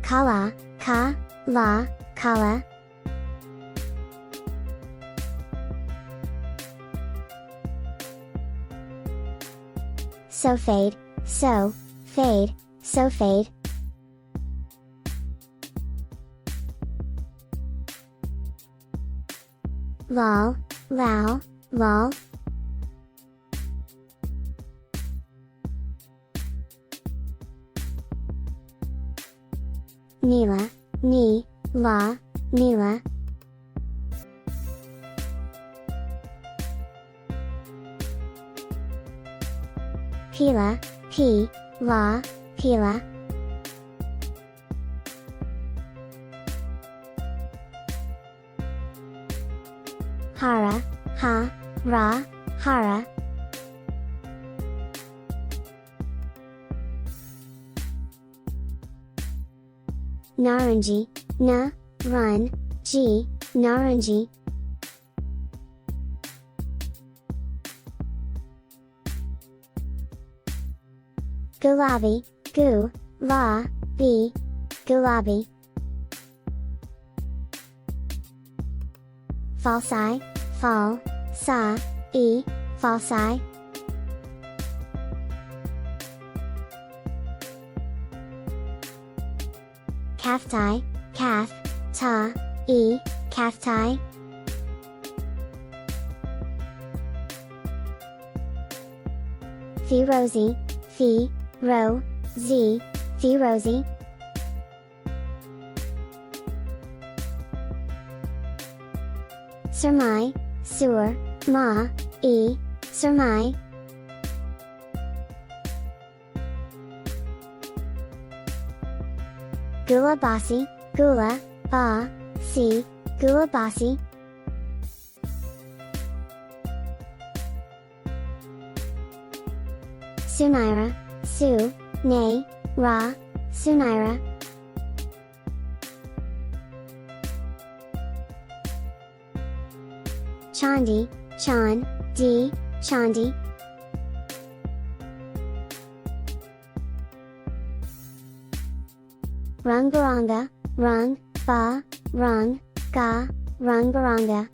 kala, ka, la, kala. Sofade, so, fade, sofade. Lol, lal, lol. Nila, ni, la, nila. Pila, pi, la, pila. Hara, ha, ra, hara. Naranji, na, run, ji, naranji. Gulabi, gu, la, bi, gulabi. Falsai, fal, sa, e, falsai. Kaftai, kaf, ta, e, kaftai. Firozi, fi, ro, z, firozi. Surmai, sur, ma, e, surmai. Gula basi, gula, ba, si, gula basi. Sunaira, su, ne, ra, sunaira. Chandi, chan, di, chandi. Rungbaranga, rung, ba, rung, ga, rungbaranga.